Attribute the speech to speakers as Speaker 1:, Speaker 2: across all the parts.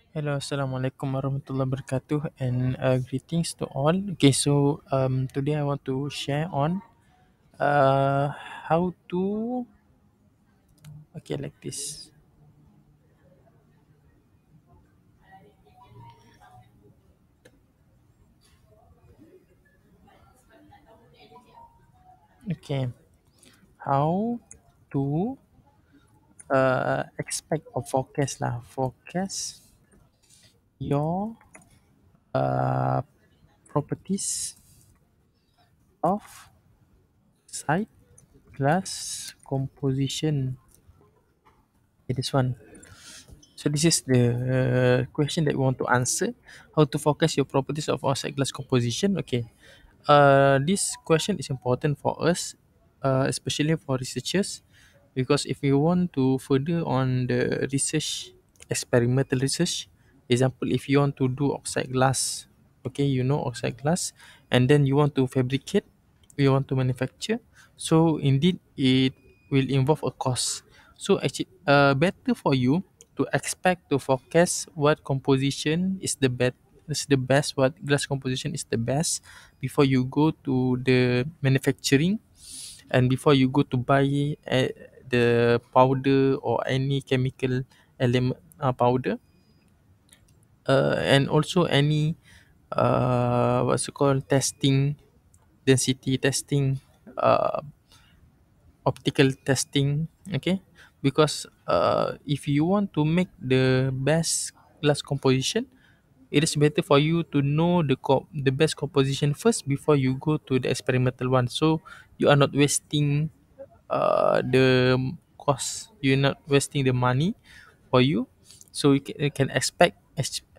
Speaker 1: Hello, Assalamualaikum warahmatullahi wabarakatuh, and greetings to all. Okay, so today I want to share on uh, how to okay like this. Okay, how to expect or forecast lah. Forecast your uh, properties of side glass composition. Okay, this one. So this is the question that we want to answer. How to focus your properties of outside glass composition. Okay. This question is important for us, especially for researchers, because if you want to further on the research, experimental research, example, if you want to do oxide glass, okay, you know oxide glass, and then you want to fabricate, you want to manufacture, so indeed it will involve a cost. So actually, better for you to expect to forecast what composition is the best, what glass composition is the best before you go to the manufacturing, and before you go to buy the powder or any chemical element powder, and also any what's it called, testing, density testing, uh, optical testing. Okay, because if you want to make the best glass composition, it is better for you to know the best composition first before you go to the experimental one, so you are not wasting the cost, you're not wasting the money for you, so you can expect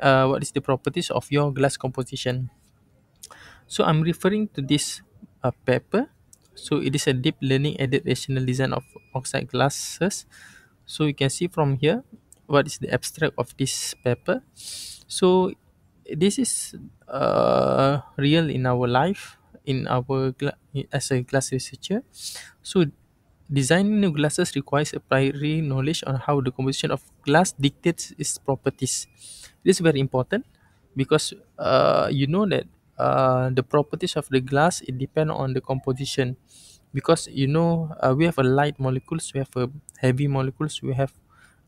Speaker 1: what is the properties of your glass composition. So I'm referring to this paper. So it is a deep learning aided rational design of oxide glasses. So you can see from here what is the abstract of this paper. So this is real in our life, in our as a glass researcher. So designing new glasses requires a priori knowledge on how the composition of glass dictates its properties. This is very important because you know that the properties of the glass, it depend on the composition, because you know we have a light molecules, we have a heavy molecules, we have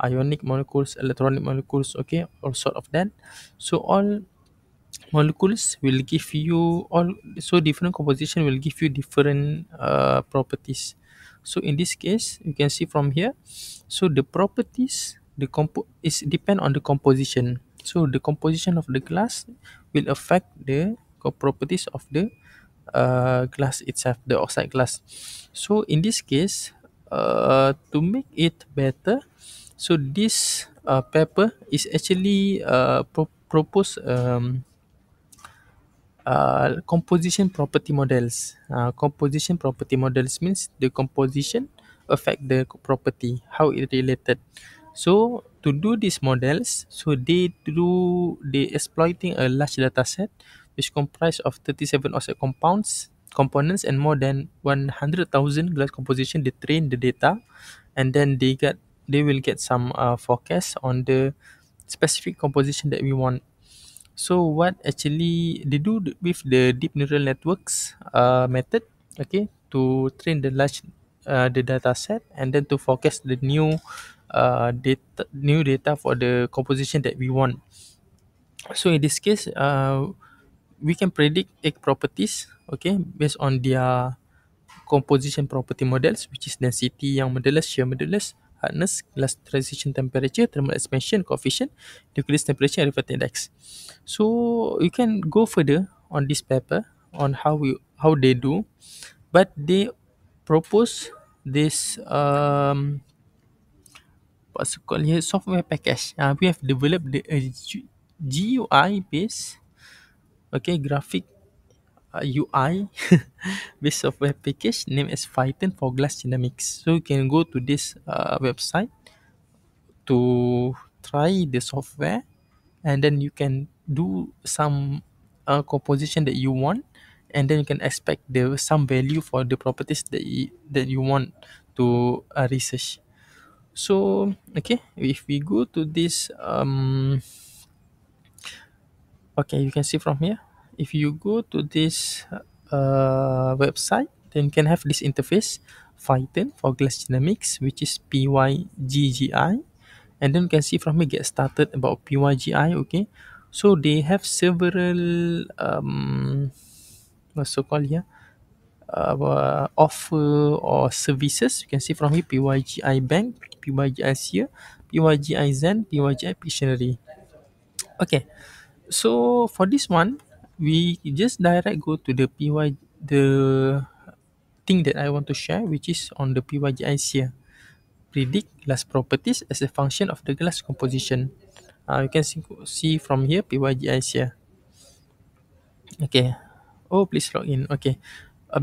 Speaker 1: ionic molecules, electronic molecules, okay, all sort of that. So all molecules will give you all, so different composition will give you different properties. So in this case you can see from here, so the properties, is depend on the composition. So the composition of the glass will affect the properties of the glass itself, the oxide glass. So in this case, to make it better, so this paper is actually propose composition property models. Composition property models means the composition affect the property, how it related. So to do these models, so they exploiting a large data set which comprise of 37 offset components and more than 100,000 glass composition. They train the data, and then they will get some forecast on the specific composition that we want. So what actually they do with the deep neural networks method, okay, to train the large the data set, and then to forecast the new data for the composition that we want. So in this case, we can predict egg properties, okay, based on their composition property models, which is density, young modulus, shear modulus, hardness, glass transition temperature, thermal expansion coefficient, nucleus temperature, and refractive index. So you can go further on this paper on how they do, but they propose this what's it called here, software package. We have developed the GUI based, okay, graphic UI based software package named as Python for Glass Dynamics. So you can go to this website to try the software, and then you can do some composition that you want, and then you can expect the some value for the properties that you want to research. So okay, if we go to this Okay, you can see from here. If you go to this website, then you can have this interface, Python for glass dynamics, which is PyGGi. And then you can see from here, get started about PyGI. Okay, so they have several what's so called here, offer or services. You can see from here, PyGI Bank, PyGI Seer, PyGI Zen, PyGI Dictionary. Okay, so for this one, we just direct go to the the thing that I want to share, which is on the PyGI Seer. Predict glass properties as a function of the glass composition. You can see from here, PyGI Seer. Okay. Oh, please log in. Okay.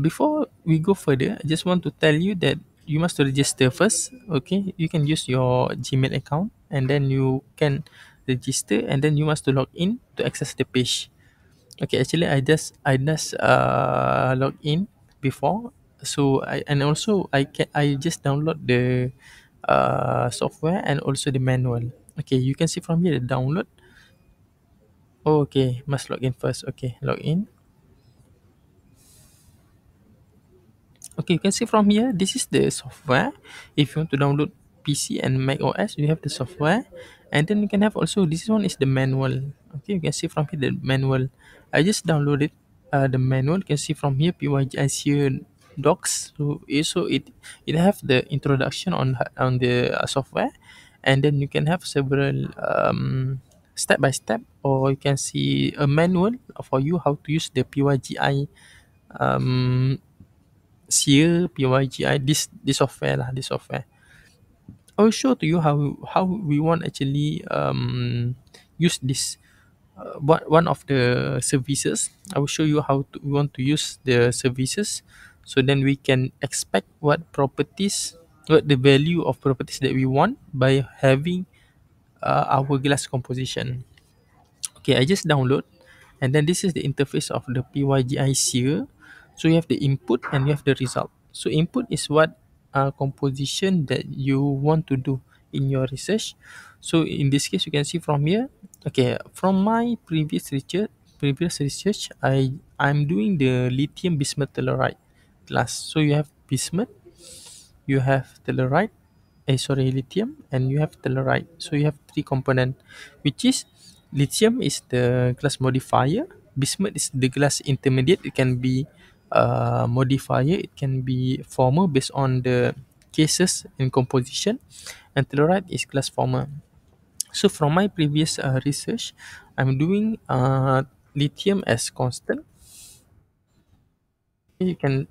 Speaker 1: Before we go further, I just want to tell you that you must register first. Okay. You can use your Gmail account and then you can register and then you must to log in to access the page. Okay. Actually, I just log in before. So I just download the software and also the manual. Okay. You can see from here the download. Oh, okay. Must log in first. Okay. Log in. Okay, you can see from here, this is the software. If you want to download PC and Mac OS, you have the software. And then you can have also, this one is the manual. Okay, you can see from here the manual. I just downloaded the manual. You can see from here, PYGIC docs. So it have the introduction on the software. And then you can have several step by step, or you can see a manual for you how to use the PYGI um, Seer, PYGI, this software lah, this software. I will show to you how we want actually use this. One of the services. I will show you how we want to use the services, so then we can expect what the value of properties that we want by having our glass composition. Okay, I just download, and then this is the interface of the PYGI Seer. So you have the input and you have the result. So input is what composition that you want to do in your research. So in this case, you can see from here. Okay, from my previous research, I'm doing the lithium bismuth telluride class. So you have bismuth, you have telluride, sorry, lithium, and you have telluride. So you have three component, which is lithium is the glass modifier, bismuth is the glass intermediate. It can be modifier, it can be former based on the cases and composition, and telluride is glass former. So from my previous research, I'm doing lithium as constant. You can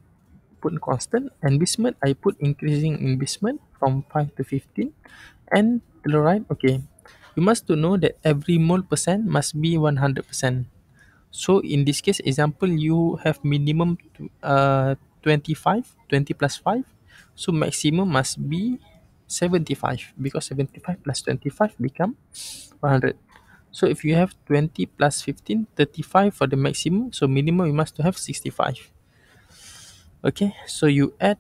Speaker 1: put constant, and bismuth I put increasing in bismuth from 5 to 15, and telluride. Okay, you must to know that every mole percent must be 100%. So in this case example, you have minimum to 25, 20 plus 5, so maximum must be 75, because 75 plus 25 become 100. So if you have 20 plus 15, 35 for the maximum, so minimum you must to have 65. Okay, so you add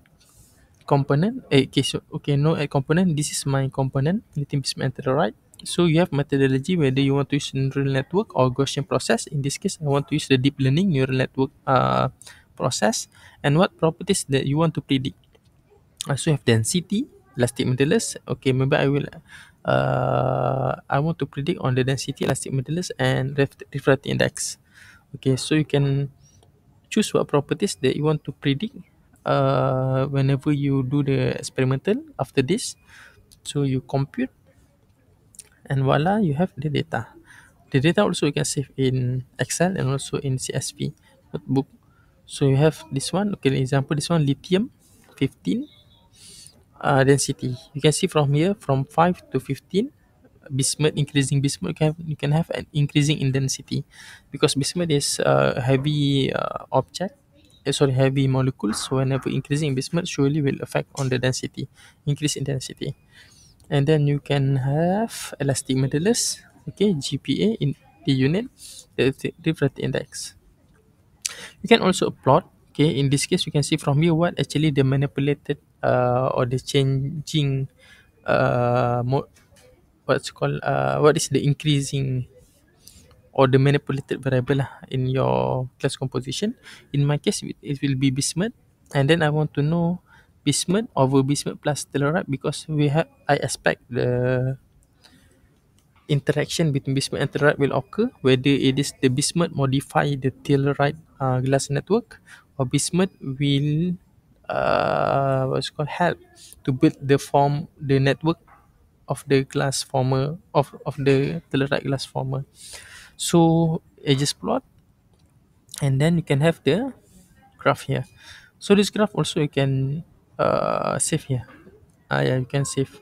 Speaker 1: component. Okay, so okay, no add component. This is my component, lithium bismuth telluride. So you have methodology whether you want to use neural network or Gaussian process. In this case, I want to use the deep learning neural network process, and what properties that you want to predict. So you have density, elastic modulus. Okay, maybe I want to predict on the density, elastic modulus, and refractive index. Okay, so you can choose what properties that you want to predict whenever you do the experimental after this. So you compute, and voila, you have the data. The data also you can save in Excel and also in CSV notebook. So you have this one. Okay, example, this one lithium 15 density. You can see from here, from 5 to 15, bismuth, increasing bismuth, you can have an increasing in density, because bismuth is a heavy object, heavy molecules. So whenever increasing in bismuth surely will affect on the density, increase in density. And then you can have elastic modulus, okay, GPA in the unit, the refractive index. You can also plot. Okay, in this case you can see from here what actually the manipulated or the changing what's called what is the increasing or the manipulated variable lah in your glass composition. In my case, it will be bismuth, and then I want to know bismuth over bismuth plus telluride, because I expect the interaction between bismuth and telluride will occur, whether it is the bismuth modify the telluride glass network, or bismuth will what's called help to build the network of the glass former of the telluride glass former. So I just plot, and then you can have the graph here. So this graph also you can save here. Yeah, you can save.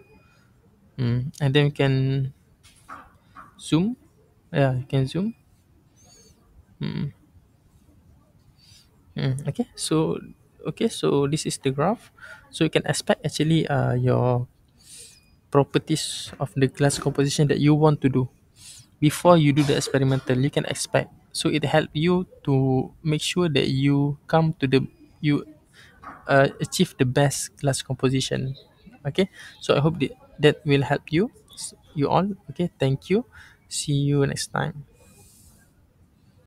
Speaker 1: And then you can zoom. Yeah, you can zoom. Okay, so this is the graph. So you can expect actually your properties of the glass composition that you want to do before you do the experimental. You can expect, so it help you to make sure that you achieve the best glass composition. Okay, so I hope that will help you all. Okay, thank you, see you next time.